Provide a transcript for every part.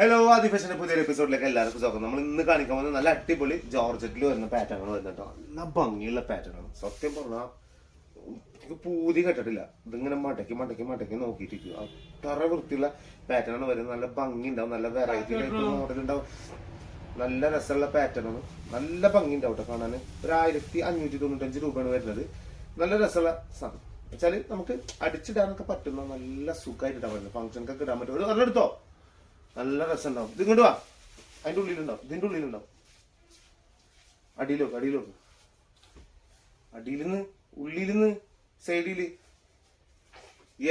Hello ആദിഫാഷന്റെ പുതിയൊരു എപ്പിസോഡിലേക്ക് എല്ലാവർക്കും സ്വാഗതം. നമ്മൾ ഇന്ന് കാണിക്കാൻ പോകുന്നത് നല്ല അടിപൊളി ജോർജറ്റിൽ വരുന്ന പാറ്റേണുകൾ വരുന്നുണ്ടോ. നല്ല ഭംഗിയുള്ള പാറ്റേണാണ്. സത്യം പറഞ്ഞാൽ പൂതി കെട്ടിട്ടില്ല. ഇതിങ്ങനെ മടക്കി മടക്കി മടക്കി നോക്കിയിട്ടിരിക്കും. അത്ര വൃത്തിയുള്ള പാറ്റേണാണ് വരുന്നത്. നല്ല ഭംഗി ഉണ്ടാവും, നല്ല വെറൈറ്റി മോഡൽ ഉണ്ടാവും, നല്ല രസമുള്ള പാറ്റേണാണ്. നല്ല ഭംഗി ഉണ്ടാവും കേട്ടോ കാണാൻ. 1595 രൂപയാണ് വരുന്നത്. നല്ല രസമുള്ള സാധനം വെച്ചാല് നമുക്ക് അടിച്ചിടാനൊക്കെ പറ്റുന്ന നല്ല സുഖമായിട്ട് ഇടാൻ പറ്റുന്നത്. ഫംഗ്ഷനൊക്കെ ഇടാൻ പറ്റും. ഒരു എടുത്തോ, നല്ല രസം ഉണ്ടാവും. ഇത് ഇങ്ങോട്ട് വാ, അതിന്റെ ഉള്ളിലുണ്ടാവും, ഇതിന്റെ ഉള്ളിലുണ്ടാവും. അടിയിലോക്ക് അടിയിലോക്ക്, അടിയിലിന്ന് ഉള്ളിലിന്ന് സൈഡില്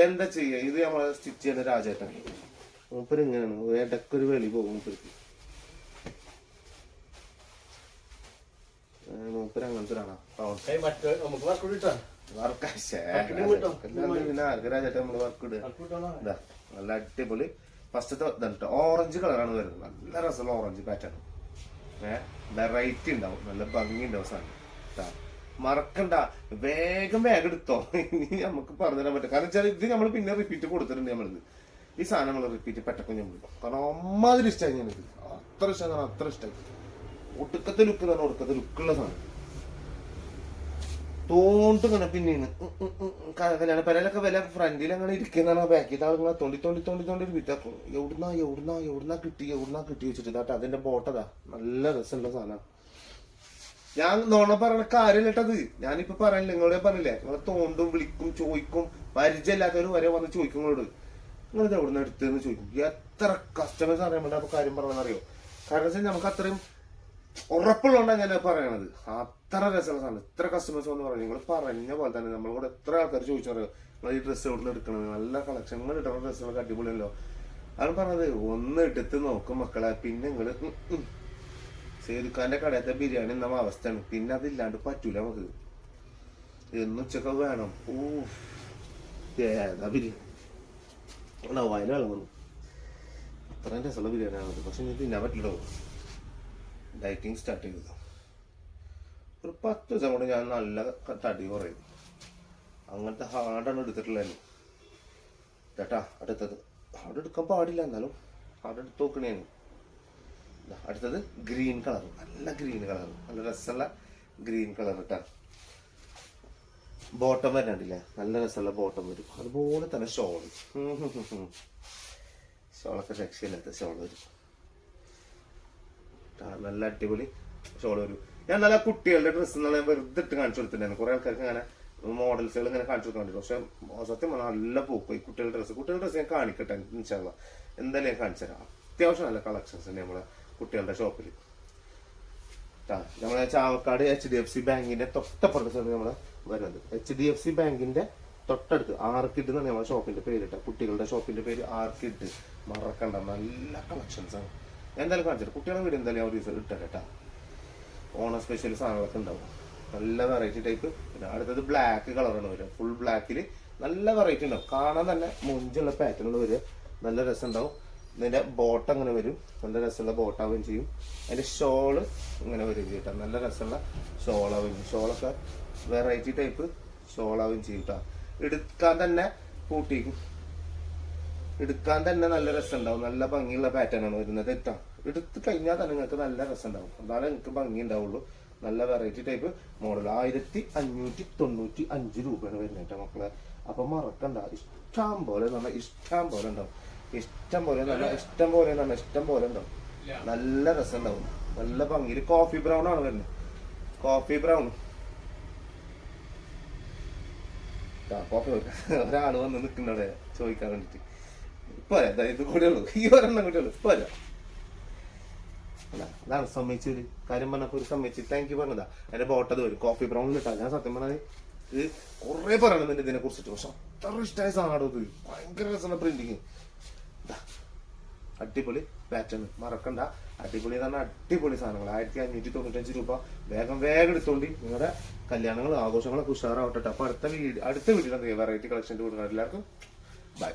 എന്താ ചെയ്യാ. ഇത് നമ്മളെ സ്റ്റിച്ച് ചെയ്യുന്ന രാജേട്ടൻ. മൂപ്പര് ഇങ്ങനെയാണ്, ഇടക്കൊരു വെളി പോകും മൂപ്പർക്ക്. മൂപ്പര് അങ്ങനത്തെ ഒരാളാ. പിന്നെ ആർക്ക് രാജേട്ടൻ നമ്മള് വർക്ക് ഇടുക. നല്ല അടിപൊളി ഫസ്റ്റത്തെ ഇതാണ്. ഓറഞ്ച് കളറാണ് വരുന്നത്. നല്ല രസമുള്ള ഓറഞ്ച് പാറ്റേൺ. വെറൈറ്റി ഉണ്ടാവും, നല്ല ഭംഗി ഉണ്ടാവും സാധനം. മറക്കണ്ട, വേഗം വേഗം എടുത്തോ. ഇനി നമുക്ക് പറഞ്ഞുതരാൻ പറ്റും. കാരണം വെച്ചാൽ ഇത് നമ്മൾ പിന്നെ റിപ്പീറ്റ് കൊടുത്തിട്ടുണ്ട്. നമ്മളിത് ഈ സാധനം നമ്മൾ റിപ്പീറ്റ് പെട്ടക്കും നമ്മൾ. കാരണം അമ്മാതിരി ഇഷ്ടമായി ഞാനിത്. അത്ര ഇഷ്ടം, അത്ര ഇഷ്ടമായി. ഒടുക്കത്തെ ലുക്ക് തന്നെ, ഒടുക്കത്തെ ലുക്കുള്ള സാധനം. തോണ്ടിങ്ങനെ പിന്നീന്ന് കല്യാണ പെരയിലൊക്കെ വില ഫ്രണ്ടിൽ അങ്ങനെ ഇരിക്കുന്നതാണ്. ബാക്കിൽ ആളുകളെ തോണ്ടി തോണ്ടി തോണ്ടി തോണ്ടി വിറ്റാക്കും. എവിടുന്നാ കിട്ടി വെച്ചിട്ട് ഇതാട്ടെ അതിന്റെ ബോട്ടതാ. നല്ല രസമുള്ള സാധനം. ഞാൻ നോണ പറയണ കാര്യമില്ലട്ടത്. ഞാനിപ്പോ പറയണില്ല, നിങ്ങളെ പറഞ്ഞില്ലേ, നിങ്ങളെ തോണ്ടും വിളിക്കും ചോദിക്കും. പരിചയമില്ലാത്തവര് വരെ വന്ന് ചോദിക്കും നിങ്ങളോട്, നിങ്ങളിത് എവിടുന്ന് എടുത്തെന്ന് ചോദിക്കും. എത്ര കസ്റ്റമേഴ്സ് അറിയാൻ വേണ്ടി അപ്പൊ കാര്യം പറയണമെന്നറിയോ. കാരണം വെച്ചാൽ നമുക്ക് അത്രയും ഉറപ്പുള്ളതുകൊണ്ടാണ് ഞാൻ പറയണത്. അത്ര രസമുള്ള സാധനം. ഇത്ര കസ്റ്റമേഴ്സ് വന്ന് പറഞ്ഞു. നിങ്ങൾ പറഞ്ഞ പോലെ തന്നെ നമ്മളോട് എത്ര ആൾക്കാർ ചോദിച്ചു പറയോ, നിങ്ങൾ ഈ ഡ്രസ്സ് എവിടെ നിന്ന് എടുക്കണത്, നല്ല കളക്ഷൻ, നിങ്ങൾ ഇടുന്ന ഡ്രസ്സുകളൊക്കെ അടിപൊളിയല്ലോ. അത് പറഞ്ഞത് ഒന്ന് എടുത്ത് നോക്കും മക്കളെ. പിന്നെ നിങ്ങള് സേതുക്കാന്റെ കടയത്തെ ബിരിയാണി എന്ന അവസ്ഥയാണ്. പിന്നെ അതില്ലാണ്ട് പറ്റൂല നമുക്ക്. എന്നും ഉച്ചക്കൊക്കെ വേണം. ഏതാ ബിരിയാണി വയല് വെള്ളം വന്നു. അത്രയും രസമുള്ള ബിരിയാണിയാണത്. പക്ഷെ ഇനി തിന്നാൻ പറ്റില്ലോ. ഡയറ്റിങ് സ്റ്റാർട്ട് ചെയ്തത് ഒരു 10 ദിവസം കൊണ്ട് ഞാൻ നല്ല തടി കുറയും. അങ്ങനത്തെ ഹാർഡാണ് എടുത്തിട്ടുള്ളൂ ചേട്ടാ. അടുത്തത് ഹാർഡ് എടുക്കാൻ പാടില്ല, എന്നാലും ഹാർഡ് എടുത്ത് നോക്കണേന്. അടുത്തത് ഗ്രീൻ കളർ, നല്ല ഗ്രീൻ കളർ, നല്ല രസമുള്ള ഗ്രീൻ കളർ ഇട്ടാ. ബോട്ടം വരാണ്ടില്ലേ, നല്ല രസമുള്ള ബോട്ടം വരും. അതുപോലെ തന്നെ ഷോള്, ഷോളൊക്കെ രക്ഷയില്ലാത്ത ഷോൾ വരും. നല്ല അടിപൊളി ഷോൾ വരും. ഞാൻ നല്ല കുട്ടികളുടെ ഡ്രസ്സ് നല്ല വെറുതെ ഇട്ട് കാണിച്ചു കൊടുത്തിട്ടുണ്ടായിരുന്നു. കുറെ ആൾക്കാർക്ക് അങ്ങനെ മോഡൽസുകൾ ഇങ്ങനെ കാണിച്ചു കൊടുക്കാൻ പറ്റും. പക്ഷെ സത്യം നല്ല പോക്കും ഈ കുട്ടികളുടെ ഡ്രസ്സ് ഞാൻ കാണിക്കട്ടെ ഇൻഷാല്ലാ. എന്തായാലും ഞാൻ കാണിച്ചു തരാം. അത്യാവശ്യം നല്ല കളക്ഷൻസ് ഉണ്ട് നമ്മളെ കുട്ടികളുടെ ഷോപ്പിൽ. നമ്മളെ ചാവക്കാട് HDFC ബാങ്കിന്റെ തൊട്ടപ്പുറത്ത് നമ്മളെ വരുന്നത്. HDFC ബാങ്കിന്റെ തൊട്ടടുത്ത് ആർക്കിഡ് എന്നാണ് നമ്മളെ ഷോപ്പിന്റെ പേരിട്ട. കുട്ടികളുടെ ഷോപ്പിന്റെ പേര് ആർക്കിഡ്. മറക്കണ്ട, നല്ല കളക്ഷൻസ് ആണ്. എന്തായാലും കാണിച്ചിട്ട് കുട്ടികളുടെ വീട് എന്തായാലും ഒരു ദിവസം ഇട്ടേട്ടാ. ഓണം സ്പെഷ്യൽ സാധനങ്ങളൊക്കെ ഉണ്ടാവും. നല്ല വെറൈറ്റി ടൈപ്പ്. പിന്നെ അടുത്തത് ബ്ലാക്ക് കളറാണ് വരിക. ഫുൾ ബ്ലാക്കിൽ നല്ല വെറൈറ്റി ഉണ്ടാവും. കാണാൻ തന്നെ മുഞ്ചുള്ള പാറ്റേണുകൾ വരിക. നല്ല രസം ഉണ്ടാവും. ഇതിന്റെ ബോട്ട് അങ്ങനെ വരും. നല്ല രസമുള്ള ബോട്ടാവുകയും ചെയ്യും. അതിന്റെ ഷോള് ഇങ്ങനെ വരും കേട്ടോ. നല്ല രസമുള്ള ഷോളാവുകയും ചെയ്യും. ഷോളൊക്കെ വെറൈറ്റി ടൈപ്പ് ഷോളാവുകയും ചെയ്യും കേട്ടോ. എടുക്കാൻ തന്നെ കൂട്ടിക്കും. എടുക്കാൻ തന്നെ നല്ല രസം ഉണ്ടാവും. നല്ല ഭംഗിയുള്ള പാറ്റേൺ ആണ് വരുന്നത്. എടുത്ത് കഴിഞ്ഞാൽ തന്നെ നിങ്ങൾക്ക് നല്ല രസം ഉണ്ടാവും. അതാണ് നിങ്ങൾക്ക് ഭംഗി ഉണ്ടാവുള്ളൂ. നല്ല വെറൈറ്റി ടൈപ്പ് മോഡൽ. 1595 രൂപയാണ് വരുന്നത് മക്കളെ. അപ്പൊ മറക്കണ്ട, ഇഷ്ടം പോലെ ഉണ്ടാവും. ഇഷ്ടം പോലെ ഉണ്ടാവും. ഇഷ്ടം പോലെ ഉണ്ടാവും. നല്ല രസം ഉണ്ടാവും. നല്ല ഭംഗിയിൽ കോഫി ബ്രൗൺ ആണ് വരുന്നത്. Coffee brown. കോഫി ഒരാള് വന്ന് നിൽക്കുന്നവിടെ ചോദിക്കാൻ വേണ്ടിട്ട്. ഇപ്പൊ ഇത് കൂടെ ഉള്ളൂ, ഈ ഒരെണ്ണം കൂടെ ഉള്ളൂ. ഇപ്പൊ അതാണ് സമ്മതിച്ചൊരു കാര്യം പറഞ്ഞപ്പോ ഒരു സമ്മതിച്ച് താങ്ക് യു പറഞ്ഞതാ. അതിന്റെ ബോട്ടത് വരും കോഫി ബ്രൗണിൽ ഇട്ടാ. ഞാൻ സത്യം പറഞ്ഞാൽ ഇത് കുറെ പറയണമെന്നുണ്ട് ഇതിനെ കുറിച്ചിട്ട്. പക്ഷെ അത്ര ഇഷ്ടമായ സാധനം ഇത്. ഭയങ്കര രസമുള്ള പ്രിന്റിങ്. അടിപൊളി പാറ്റേൺ, മറക്കണ്ട. അടിപൊളി തന്നെ അടിപൊളി സാധനങ്ങൾ. 1595 രൂപ. വേഗം എടുത്തോണ്ടി. നിങ്ങളുടെ കല്യാണങ്ങളും ആഘോഷങ്ങളൊക്കെ ഉഷാറാവട്ടെ. അപ്പൊ അടുത്ത വീഡിയോ വെറൈറ്റി കളക്ഷൻ കൊടുക്കണം. എല്ലാവർക്കും ബൈ.